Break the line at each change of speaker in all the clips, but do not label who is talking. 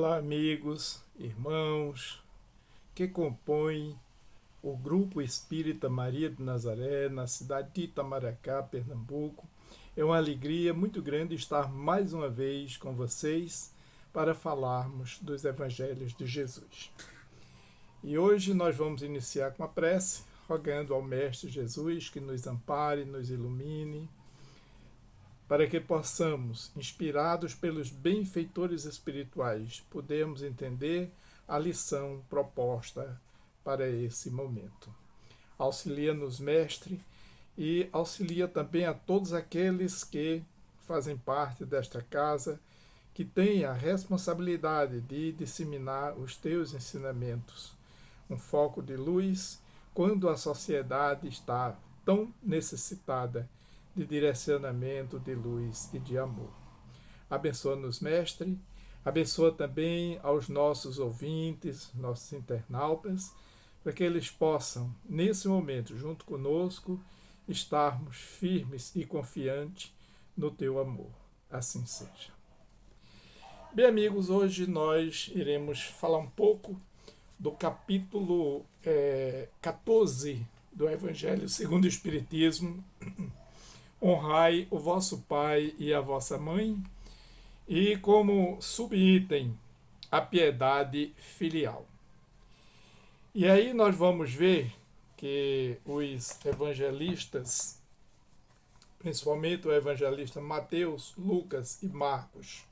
Olá, amigos, irmãos que compõem o Grupo Espírita Maria de Nazaré, na cidade de Itamaracá, Pernambuco. É uma alegria muito grande estar mais uma vez com vocês para falarmos dos Evangelhos de Jesus. E hoje nós vamos iniciar com a prece, rogando ao Mestre Jesus que nos ampare, nos ilumine, para que possamos, inspirados pelos benfeitores espirituais, podermos entender a lição proposta para esse momento. Auxilia-nos, Mestre, e auxilia também a todos aqueles que fazem parte desta casa, que têm a responsabilidade de disseminar os teus ensinamentos, um foco de luz quando a sociedade está tão necessitada de direcionamento, de luz e de amor. Abençoa-nos, Mestre, abençoa também aos nossos ouvintes, nossos internautas, para que eles possam, nesse momento, junto conosco, estarmos firmes e confiantes no Teu amor. Assim seja. Bem, amigos, hoje nós iremos falar um pouco do capítulo 14 do Evangelho segundo o Espiritismo. Honrai o vosso pai e a vossa mãe, e como subitem a piedade filial. E aí nós vamos ver que os evangelistas, principalmente o evangelista Mateus, Lucas e Marcos,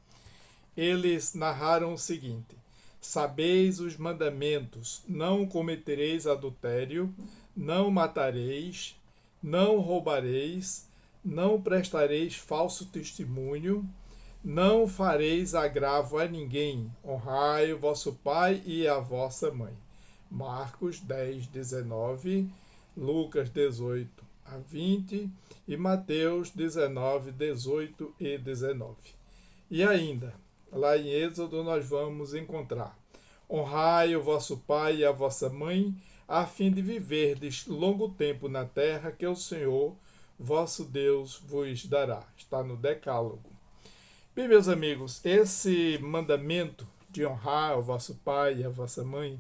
eles narraram o seguinte: sabeis os mandamentos, não cometereis adultério, não matareis, não roubareis, não prestareis falso testemunho, não fareis agravo a ninguém, honrai o vosso pai e a vossa mãe. Marcos 10, 19, Lucas 18 a 20 e Mateus 19, 18 e 19. E ainda, lá em Êxodo nós vamos encontrar: honrai o vosso pai e a vossa mãe, a fim de viverdes longo tempo na terra que o Senhor vosso Deus vos dará. Está no Decálogo. Bem, meus amigos, esse mandamento de honrar o vosso pai e a vossa mãe,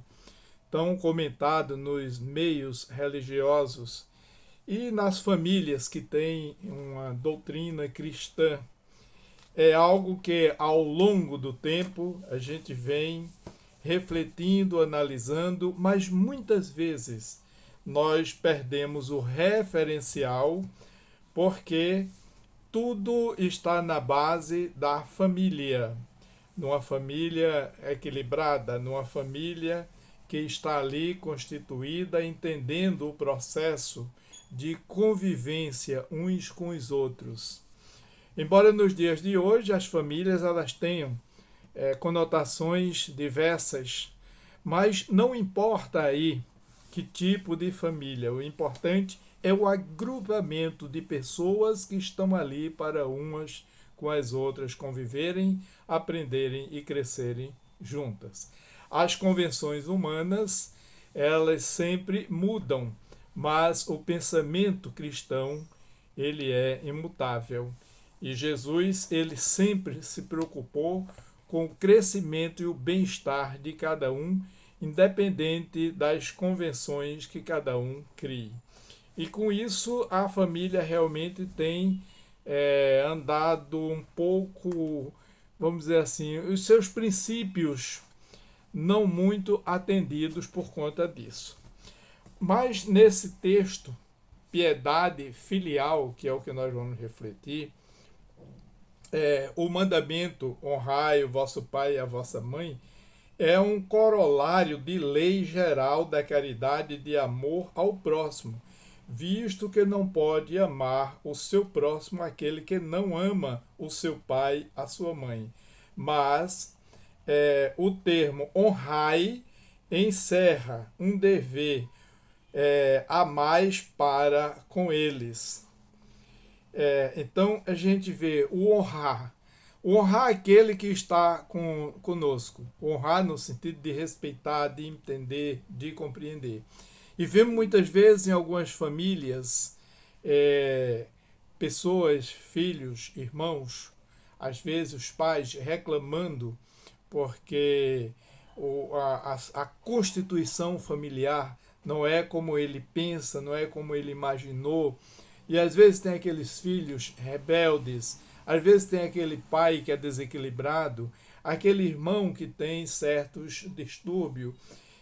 tão comentado nos meios religiosos e nas famílias que têm uma doutrina cristã, é algo que ao longo do tempo a gente vem refletindo, analisando, mas muitas vezes nós perdemos o referencial, porque tudo está na base da família, numa família equilibrada, numa família que está ali constituída, entendendo o processo de convivência uns com os outros. Embora nos dias de hoje as famílias elas tenham conotações diversas, mas não importa aí que tipo de família, o importante é o agrupamento de pessoas que estão ali para umas com as outras conviverem, aprenderem e crescerem juntas. As convenções humanas, elas sempre mudam, mas o pensamento cristão, ele é imutável. E Jesus, ele sempre se preocupou com o crescimento e o bem-estar de cada um, independente das convenções que cada um crie. E com isso a família realmente tem andado um pouco, vamos dizer assim, os seus princípios não muito atendidos por conta disso. Mas nesse texto, piedade filial, que é o que nós vamos refletir, o mandamento honrai o vosso pai e a vossa mãe é um corolário de lei geral da caridade de amor ao próximo, visto que não pode amar o seu próximo aquele que não ama o seu pai, a sua mãe. Mas o termo honrai encerra um dever a mais para com eles. Então a gente vê o honrar. Honrar aquele que está conosco. Honrar no sentido de respeitar, de entender, de compreender. E vemos muitas vezes em algumas famílias pessoas, filhos, irmãos, às vezes os pais reclamando porque a constituição familiar não é como ele pensa, não é como ele imaginou. E às vezes tem aqueles filhos rebeldes, às vezes tem aquele pai que é desequilibrado, aquele irmão que tem certos distúrbios.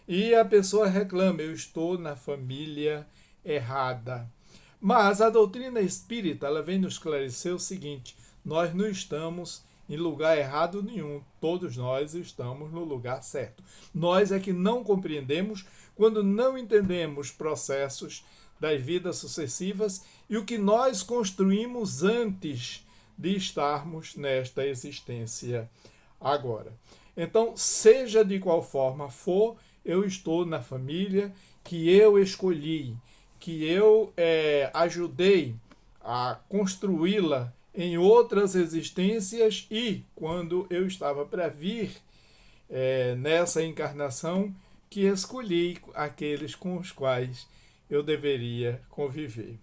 E a pessoa reclama: eu estou na família errada. Mas a doutrina espírita, ela vem nos esclarecer o seguinte: nós não estamos em lugar errado nenhum, todos nós estamos no lugar certo. Nós é que não compreendemos quando não entendemos processos das vidas sucessivas e o que nós construímos antes de estarmos nesta existência agora. Então, seja de qual forma for, eu estou na família que eu escolhi, que eu ajudei a construí-la em outras existências, e quando eu estava para vir nessa encarnação, que escolhi aqueles com os quais eu deveria conviver.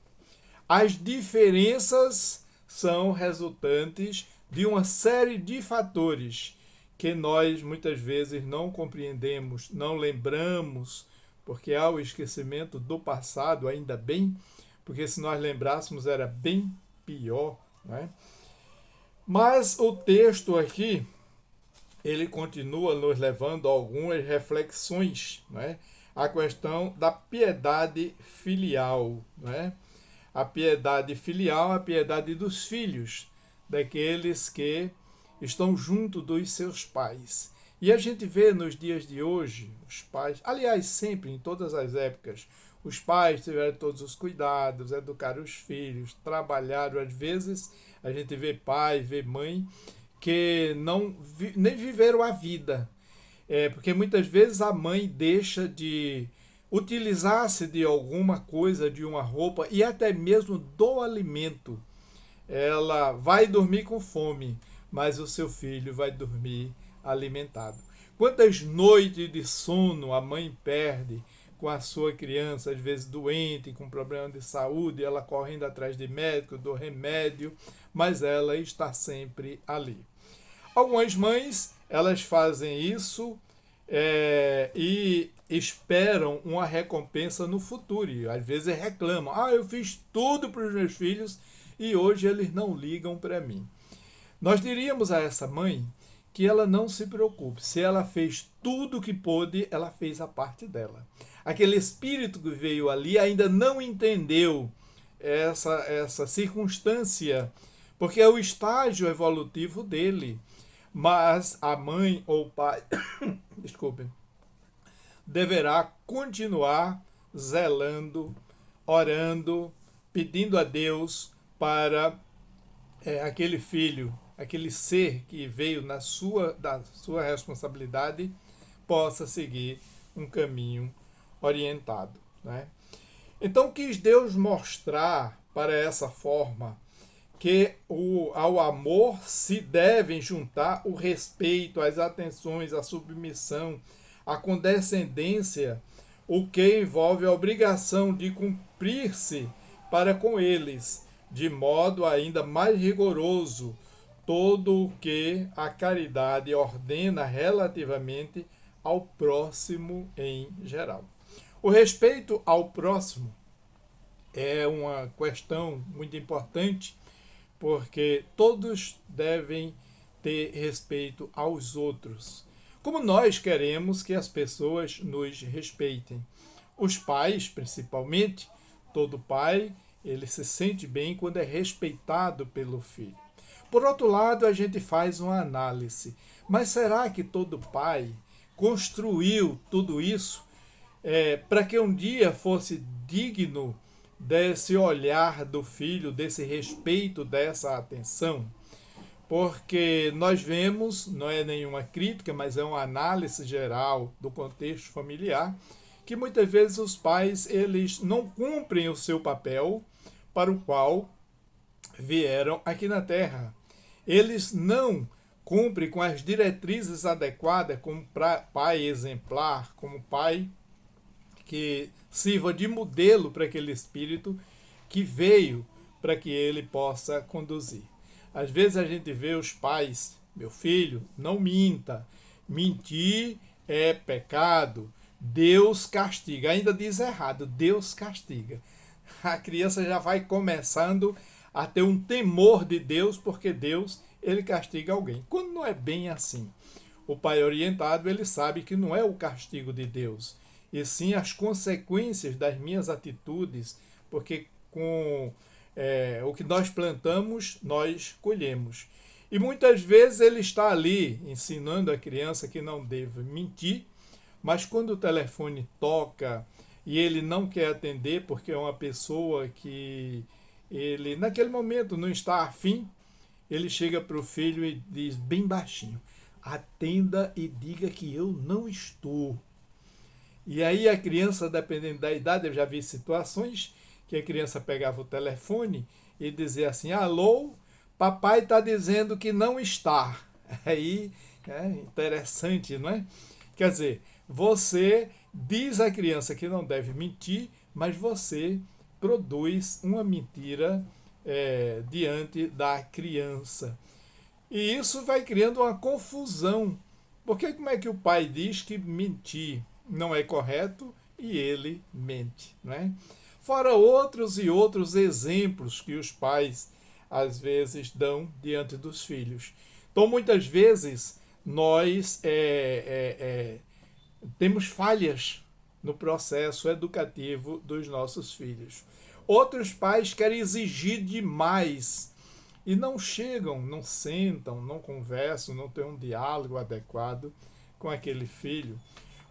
As diferenças são resultantes de uma série de fatores que nós muitas vezes não compreendemos, não lembramos, porque há o esquecimento do passado, ainda bem, porque se nós lembrássemos era bem pior, né? Mas o texto aqui, ele continua nos levando a algumas reflexões, né? A questão da piedade filial, né? A piedade filial, a piedade dos filhos, daqueles que estão junto dos seus pais. E a gente vê nos dias de hoje, os pais, aliás, sempre, em todas as épocas, os pais tiveram todos os cuidados, educaram os filhos, trabalharam. Às vezes, a gente vê pai, vê mãe, que nem viveram a vida. Porque muitas vezes a mãe deixa de utilizar-se de alguma coisa, de uma roupa e até mesmo do alimento. Ela vai dormir com fome, mas o seu filho vai dormir alimentado. Quantas noites de sono a mãe perde com a sua criança, às vezes doente, com problema de saúde, ela correndo atrás de médico, do remédio, mas ela está sempre ali. Algumas mães, elas fazem isso e esperam uma recompensa no futuro. E às vezes reclamam: eu fiz tudo para os meus filhos e hoje eles não ligam para mim. Nós diríamos a essa mãe que ela não se preocupe. Se ela fez tudo o que pôde, ela fez a parte dela. Aquele espírito que veio ali ainda não entendeu essa circunstância, porque é o estágio evolutivo dele. Mas a mãe ou o pai, desculpe, deverá continuar zelando, orando, pedindo a Deus para aquele filho, aquele ser que veio da sua responsabilidade, possa seguir um caminho orientado, né? Então quis Deus mostrar para essa forma que ao amor se devem juntar o respeito, as atenções, a submissão, a condescendência, o que envolve a obrigação de cumprir-se para com eles, de modo ainda mais rigoroso, todo o que a caridade ordena relativamente ao próximo em geral. O respeito ao próximo é uma questão muito importante, porque todos devem ter respeito aos outros, como nós queremos que as pessoas nos respeitem. Os pais, principalmente, todo pai, ele se sente bem quando é respeitado pelo filho. Por outro lado, a gente faz uma análise. Mas será que todo pai construiu tudo isso para que um dia fosse digno desse olhar do filho, desse respeito, dessa atenção? Porque nós vemos, não é nenhuma crítica, mas é uma análise geral do contexto familiar, que muitas vezes os pais eles não cumprem o seu papel para o qual vieram aqui na Terra. Eles não cumprem com as diretrizes adequadas como pai exemplar, como pai que sirva de modelo para aquele espírito que veio para que ele possa conduzir. Às vezes a gente vê os pais: meu filho, não minta, Mentir é pecado. Deus castiga. Ainda diz errado, Deus castiga. A criança já vai começando a ter um temor de Deus, porque Deus, ele castiga alguém. Quando não é bem assim. O pai orientado, ele sabe que não é o castigo de Deus, e sim as consequências das minhas atitudes, porque com o que nós plantamos, nós colhemos. E muitas vezes ele está ali ensinando a criança que não deve mentir, mas quando o telefone toca e ele não quer atender porque é uma pessoa que ele naquele momento não está afim, ele chega para o filho e diz bem baixinho: atenda e diga que eu não estou. E aí a criança, dependendo da idade, eu já vi situações que a criança pegava o telefone e dizia assim: alô, papai está dizendo que não está. Aí é interessante, não é? Quer dizer, você diz à criança que não deve mentir, mas você produz uma mentira diante da criança. E isso vai criando uma confusão. Porque como é que o pai diz que mentir não é correto e ele mente, não é? Fora outros e outros exemplos que os pais às vezes dão diante dos filhos. Então, muitas vezes, nós temos falhas no processo educativo dos nossos filhos. Outros pais querem exigir demais e não chegam, não sentam, não conversam, não têm um diálogo adequado com aquele filho.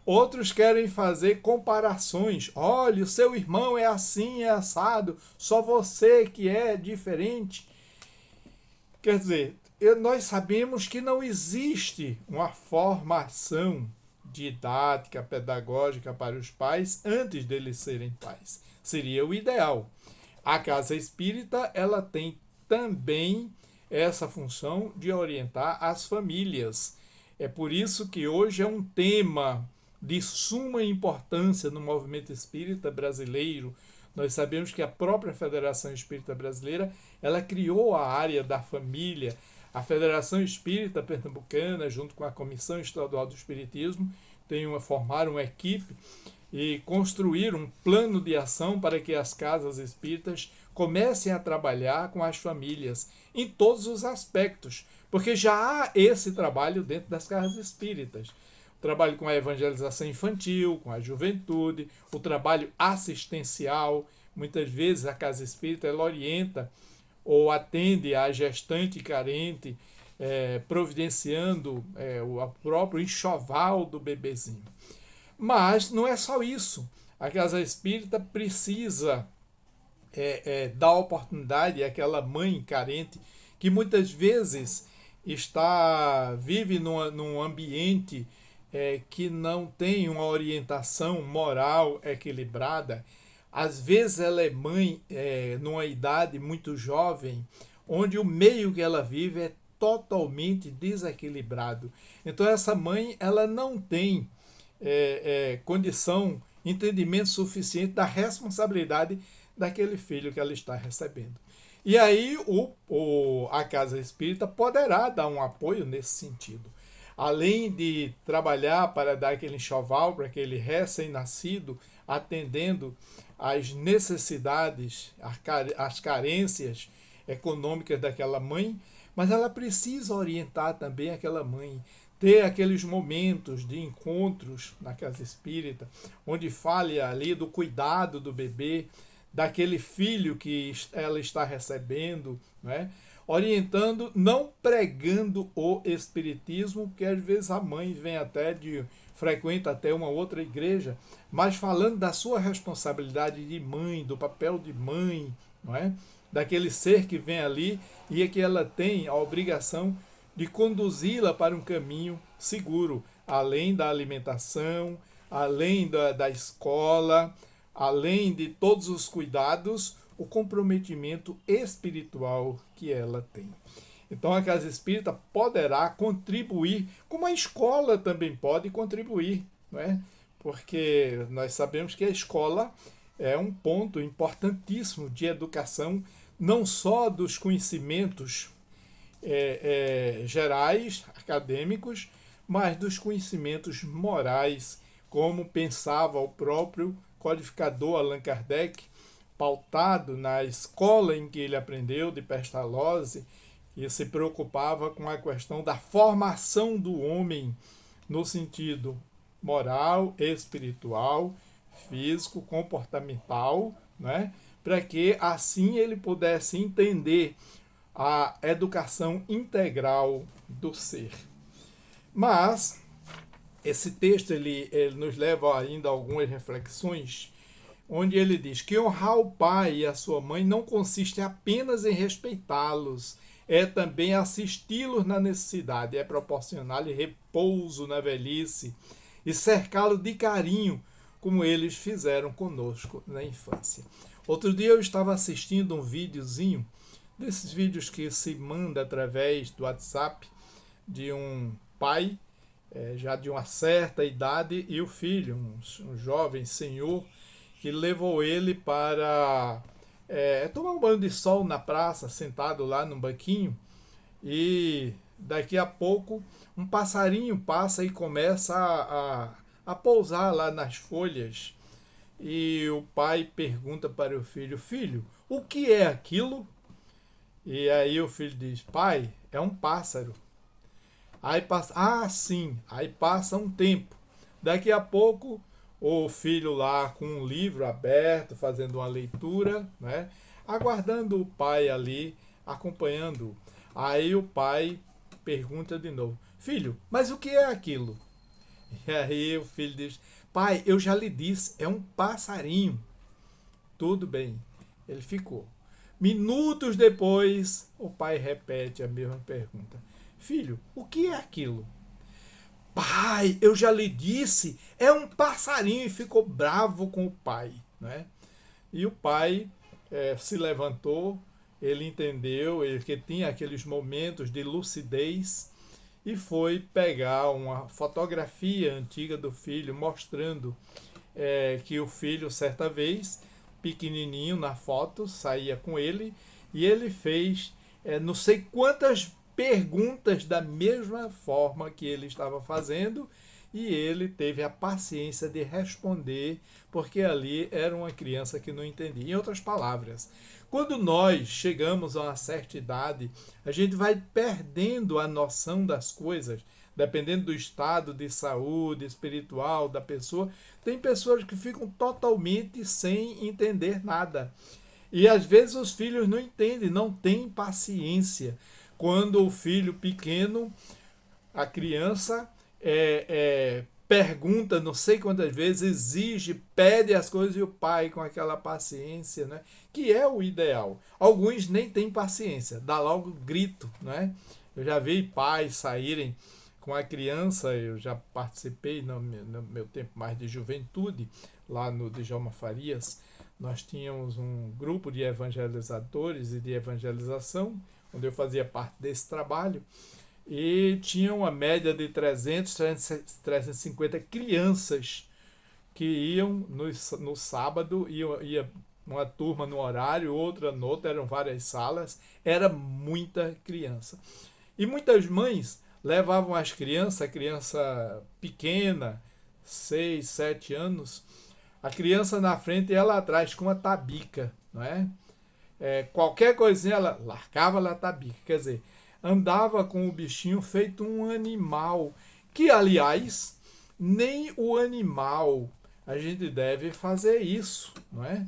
Outros querem fazer comparações. Olha, o seu irmão é assim, é assado, só você que é diferente. Quer dizer, nós sabemos que não existe uma formação didática, pedagógica para os pais antes deles serem pais. Seria o ideal. A casa espírita, ela tem também essa função de orientar as famílias. É por isso que hoje é um tema de suma importância no movimento espírita brasileiro. Nós sabemos que a própria Federação Espírita Brasileira, ela criou a área da família. A Federação Espírita Pernambucana, junto com a Comissão Estadual do Espiritismo, formaram uma equipe e construir um plano de ação para que as casas espíritas comecem a trabalhar com as famílias em todos os aspectos, porque já há esse trabalho dentro das casas espíritas. O trabalho com a evangelização infantil, com a juventude, o trabalho assistencial. Muitas vezes a casa espírita ela orienta ou atende a gestante carente, providenciando o próprio enxoval do bebezinho. Mas não é só isso. A casa espírita precisa dar oportunidade àquela mãe carente que muitas vezes vive num ambiente que não tem uma orientação moral equilibrada. Às vezes ela é mãe numa idade muito jovem, onde o meio que ela vive é totalmente desequilibrado. Então essa mãe ela não tem condição, entendimento suficiente da responsabilidade daquele filho que ela está recebendo. E aí a casa espírita poderá dar um apoio nesse sentido. Além de trabalhar para dar aquele enxoval para aquele recém-nascido, atendendo às necessidades, às carências econômicas daquela mãe, mas ela precisa orientar também aquela mãe, ter aqueles momentos de encontros na casa espírita, onde fale ali do cuidado do bebê, daquele filho que ela está recebendo, né? Orientando, não pregando o espiritismo, porque às vezes a mãe vem frequenta até uma outra igreja, mas falando da sua responsabilidade de mãe, do papel de mãe, não é? Daquele ser que vem ali e é que ela tem a obrigação de conduzi-la para um caminho seguro, além da alimentação, além da escola, além de todos os cuidados, o comprometimento espiritual que ela tem. Então a casa espírita poderá contribuir, como a escola também pode contribuir, não é? Porque nós sabemos que a escola é um ponto importantíssimo de educação, não só dos conhecimentos gerais, acadêmicos, mas dos conhecimentos morais, como pensava o próprio codificador Allan Kardec, pautado na escola em que ele aprendeu, de Pestalozzi, e se preocupava com a questão da formação do homem no sentido moral, espiritual, físico, comportamental, né? Para que assim ele pudesse entender a educação integral do ser. Mas esse texto ele nos leva ainda a algumas reflexões, onde ele diz que honrar o pai e a sua mãe não consiste apenas em respeitá-los, é também assisti-los na necessidade, é proporcionar-lhe repouso na velhice e cercá-lo de carinho, como eles fizeram conosco na infância. Outro dia eu estava assistindo um videozinho, desses vídeos que se manda através do WhatsApp, de um pai já de uma certa idade e o filho, um jovem senhor, que levou ele para tomar um banho de sol na praça, sentado lá num banquinho, e daqui a pouco um passarinho passa e começa a pousar lá nas folhas. E o pai pergunta para o filho: filho, o que é aquilo? E aí o filho diz: pai, é um pássaro. Aí passa, sim, aí passa um tempo. Daqui a pouco o filho lá com um livro aberto, fazendo uma leitura, né? Aguardando o pai ali, acompanhando. Aí o pai pergunta de novo: filho, mas o que é aquilo? E aí o filho diz: pai, eu já lhe disse, é um passarinho. Tudo bem. Ele ficou. Minutos depois, o pai repete a mesma pergunta: filho, o que é aquilo? Pai, eu já lhe disse, é um passarinho. E ficou bravo com o pai, né? E o pai se levantou, ele entendeu, ele que tinha aqueles momentos de lucidez, e foi pegar uma fotografia antiga do filho, mostrando que o filho, certa vez, pequenininho na foto, saía com ele, e ele fez não sei quantas perguntas da mesma forma que ele estava fazendo, e ele teve a paciência de responder, porque ali era uma criança que não entendia. Em outras palavras, quando nós chegamos a uma certa idade, a gente vai perdendo a noção das coisas, dependendo do estado de saúde espiritual da pessoa. Tem pessoas que ficam totalmente sem entender nada. E às vezes os filhos não entendem, não têm paciência. Quando o filho pequeno, a criança, pergunta não sei quantas vezes, exige, pede as coisas, e o pai com aquela paciência, né? Que é o ideal. Alguns nem têm paciência, dá logo grito, né? Eu já vi pais saírem com a criança, eu já participei no meu tempo mais de juventude, lá no Djalma Farias. Nós tínhamos um grupo de evangelizadores e de evangelização, onde eu fazia parte desse trabalho, e tinha uma média de 350 crianças que iam no sábado, ia uma turma no horário, outra no outro, eram várias salas, era muita criança. E muitas mães levavam as crianças, a criança pequena, 6, 7 anos, a criança na frente e ela atrás com uma tabica, não é? Qualquer coisinha ela largava lá a tabica, quer dizer, andava com o bichinho feito um animal, que aliás, nem o animal a gente deve fazer isso, não é?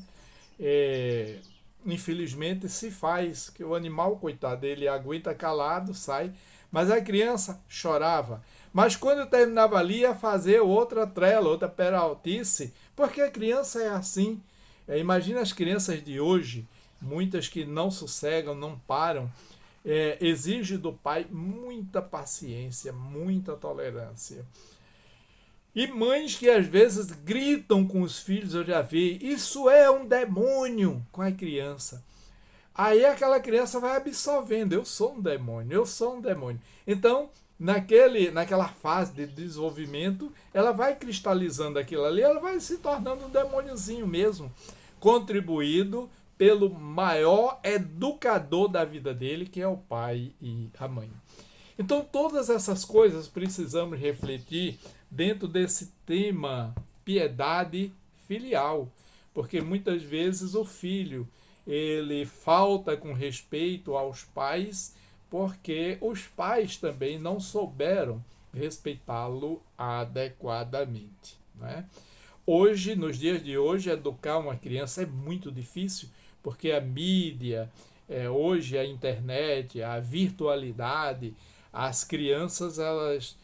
Infelizmente se faz, que o animal, coitado, ele aguenta calado, sai, mas a criança chorava. Mas quando terminava ali, ia fazer outra trela, outra peraltice, porque a criança é assim. Imagina as crianças de hoje, muitas que não sossegam, não param, exige do pai muita paciência, muita tolerância. E mães que às vezes gritam com os filhos, eu já vi, isso é um demônio, com a criança. Aí aquela criança vai absorvendo, eu sou um demônio, eu sou um demônio. Então, naquela fase de desenvolvimento, ela vai cristalizando aquilo ali, ela vai se tornando um demôniozinho mesmo, contribuído pelo maior educador da vida dele, que é o pai e a mãe. Então, todas essas coisas precisamos refletir dentro desse tema piedade filial, porque muitas vezes o filho ele falta com respeito aos pais, porque os pais também não souberam respeitá-lo adequadamente, né? Hoje, nos dias de hoje, educar uma criança é muito difícil, porque a mídia, hoje a internet, a virtualidade, as crianças elas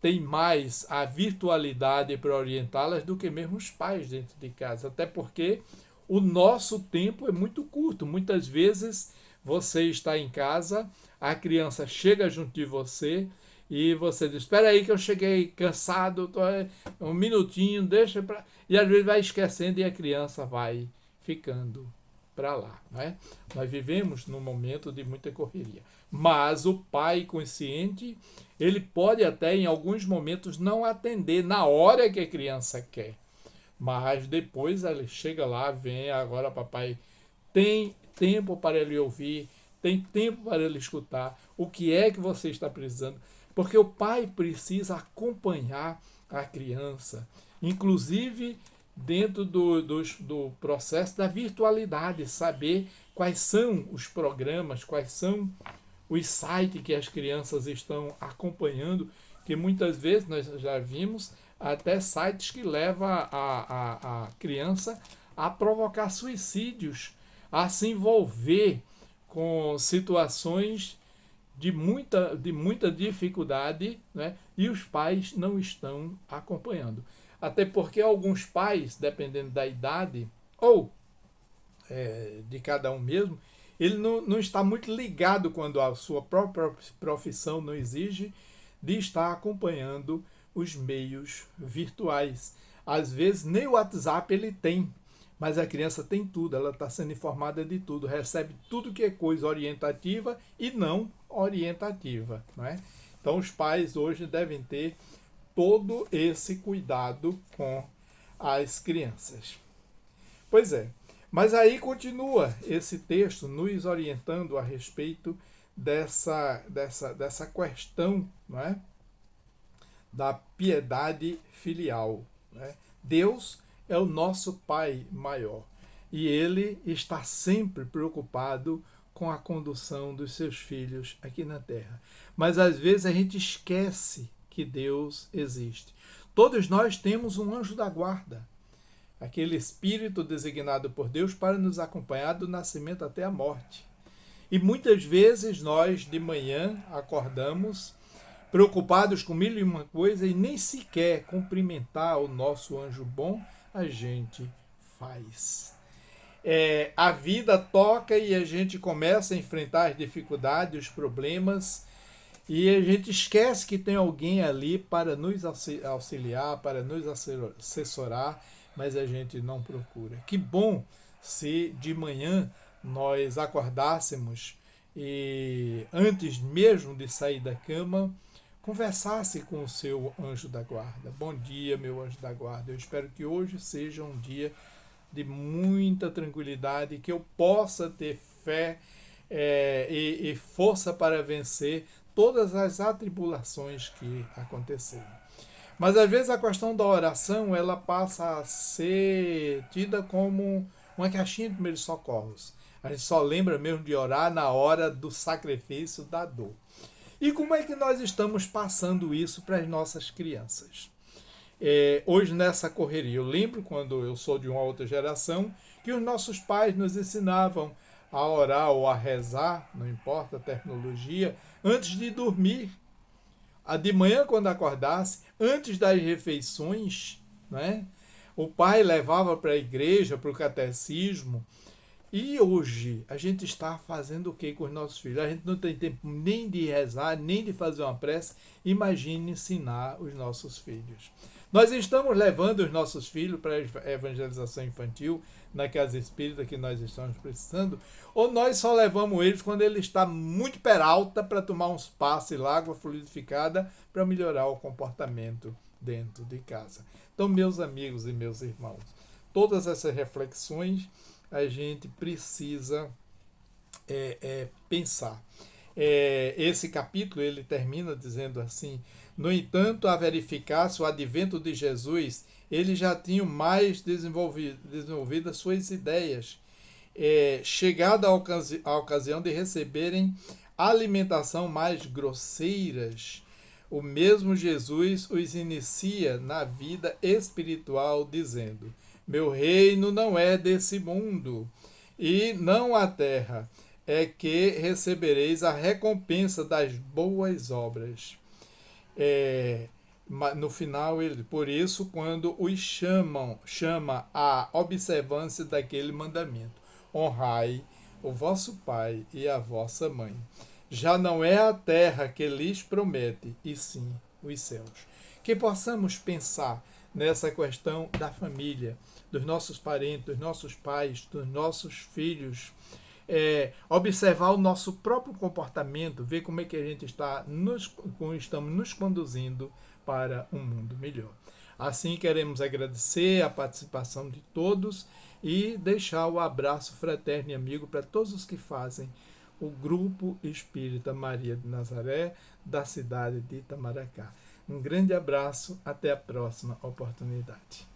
têm mais a virtualidade para orientá-las do que mesmo os pais dentro de casa, até porque o nosso tempo é muito curto. Muitas vezes você está em casa, a criança chega junto de você e você diz: espera aí que eu cheguei cansado, um minutinho, deixa para... E às vezes vai esquecendo e a criança vai ficando para lá, né? Nós vivemos num momento de muita correria. Mas o pai consciente, ele pode até em alguns momentos não atender na hora que a criança quer. Mas depois ele chega lá, vem, agora papai tem tempo para ele ouvir, tem tempo para ele escutar o que é que você está precisando, porque o pai precisa acompanhar a criança, inclusive dentro do processo da virtualidade, saber quais são os programas, quais são os sites que as crianças estão acompanhando, que muitas vezes nós já vimos até sites que levam a criança a provocar suicídios, a se envolver com situações de muita dificuldade, né? E os pais não estão acompanhando. Até porque alguns pais, dependendo da idade ou de cada um mesmo, ele não está muito ligado quando a sua própria profissão não exige de estar acompanhando os meios virtuais. Às vezes nem o WhatsApp ele tem, mas a criança tem tudo, ela está sendo informada de tudo, recebe tudo que é coisa orientativa e não orientativa, não é? Então os pais hoje devem ter todo esse cuidado com as crianças. Pois é, mas aí continua esse texto nos orientando a respeito dessa questão, não é? Da piedade filial, né? Deus é o nosso Pai maior e Ele está sempre preocupado com a condução dos seus filhos aqui na Terra. Mas às vezes a gente esquece que Deus existe. Todos nós temos um anjo da guarda, aquele espírito designado por Deus para nos acompanhar do nascimento até a morte. E muitas vezes nós de manhã acordamos preocupados com mil e uma coisa e nem sequer cumprimentar o nosso anjo bom a gente faz. A vida toca e a gente começa a enfrentar as dificuldades, os problemas, e a gente esquece que tem alguém ali para nos auxiliar, para nos assessorar, mas a gente não procura. Que bom se de manhã nós acordássemos e antes mesmo de sair da cama, conversasse com o seu anjo da guarda. Bom dia, meu anjo da guarda. Eu espero que hoje seja um dia de muita tranquilidade, que eu possa ter fé e força para vencer todas as atribulações que aconteceram. Mas às vezes a questão da oração ela passa a ser tida como uma caixinha de primeiros socorros. A gente só lembra mesmo de orar na hora do sacrifício da dor. E como é que nós estamos passando isso para as nossas crianças? Hoje nessa correria, eu lembro quando eu sou de uma outra geração, que os nossos pais nos ensinavam a orar ou a rezar, não importa a tecnologia, antes de dormir. De manhã, quando acordasse, antes das refeições, né? O pai levava para a igreja, para o catecismo. E hoje, a gente está fazendo o que com os nossos filhos? A gente não tem tempo nem de rezar, nem de fazer uma prece. Imagine ensinar os nossos filhos. Nós estamos levando os nossos filhos para a evangelização infantil, na casa espírita que nós estamos precisando, ou nós só levamos eles quando ele está muito peralta para tomar uns passes lá, água fluidificada, para melhorar o comportamento dentro de casa. Então, meus amigos e meus irmãos, todas essas reflexões a gente precisa pensar. esse capítulo ele termina dizendo assim: no entanto, a verificar-se o advento de Jesus, eles já tinham mais desenvolvidas suas ideias, chegada a ocasião de receberem alimentação mais grosseiras. O mesmo Jesus os inicia na vida espiritual, dizendo: meu reino não é desse mundo, e não a terra, é que recebereis a recompensa das boas obras. É, no final, ele, por isso, quando os chama a observância daquele mandamento: honrai o vosso pai e a vossa mãe. Já não é a terra que lhes promete, e sim os céus. Que possamos pensar nessa questão da família, dos nossos parentes, dos nossos pais, dos nossos filhos, observar o nosso próprio comportamento, ver como é que a gente estamos nos conduzindo para um mundo melhor. Assim, queremos agradecer a participação de todos e deixar o abraço fraterno e amigo para todos os que fazem o Grupo Espírita Maria de Nazaré, da cidade de Itamaracá. Um grande abraço, até a próxima oportunidade.